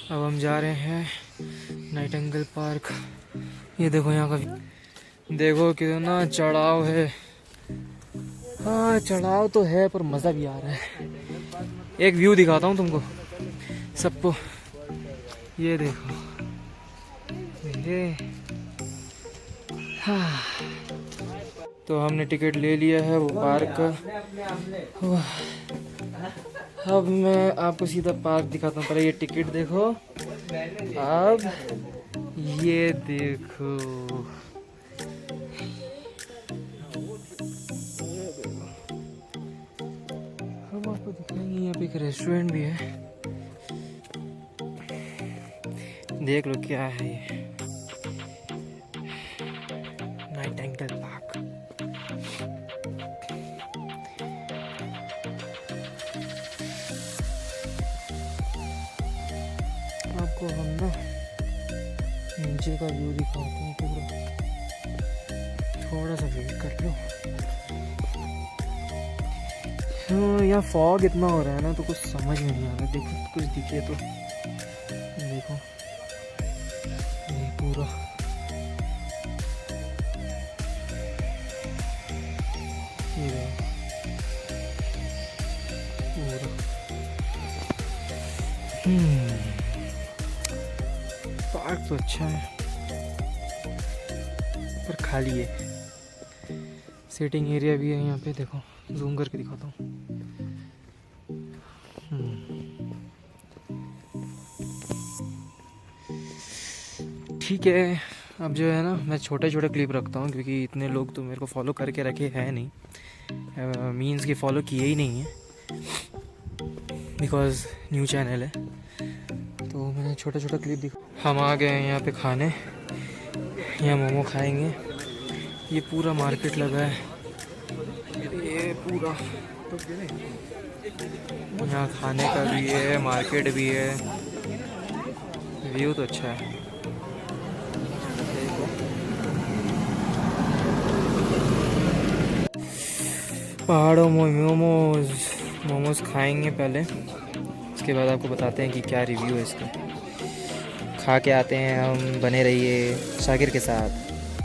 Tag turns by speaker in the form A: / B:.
A: अब हम जा रहे हैं नाइटिंगेल पार्क। ये देखो यहाँ का, देखो कितना चढ़ाव है। हाँ चढ़ाव तो है पर मज़ा भी आ रहा है। एक व्यू दिखाता हूँ तुमको सबको, ये देखो ये। हाँ तो हमने टिकट ले लिया है वो पार्क का। अब मैं आपको सीधा पार्क दिखाता हूँ, पहले ये टिकट देखो। अब ये देखो, हम आपको दिखाएंगे। यहाँ पे एक रेस्टोरेंट भी है, देख लो क्या है ये, नाइटिंगेल पार्क। आपको हम ना नीचे का व्यू दिखाते हैं पूरा, थोड़ा सा वेट कर लो। हाँ यहाँ फॉग इतना हो रहा है ना तो कुछ समझ में नहीं आ रहा। देखो कुछ दिखे तो देखो, ये पूरा ये देखो पूरा। पार्क तो अच्छा है पर खाली है। सिटिंग एरिया भी है यहाँ पे, देखो जूम करके दिखाता हूँ। ठीक है, अब जो है ना मैं छोटे छोटे क्लिप रखता हूँ क्योंकि इतने लोग तो मेरे को फॉलो करके रखे हैं नहीं, मीन्स कि फॉलो किए ही नहीं है बिकॉज न्यू चैनल है। तो मैंने छोटा छोटा क्लिप दिखा। हम आ गए हैं यहाँ पे खाने, यहाँ मोमो खाएंगे। ये पूरा मार्केट लगा है, ये पूरा यहाँ खाने का भी है, मार्केट भी है। व्यू तो अच्छा है। पहाड़ों में मोमोज खाएंगे पहले, उसके बाद आपको बताते हैं कि क्या रिव्यू है इसका। खा के आते हैं हम, बने रहिए शाकिर के साथ।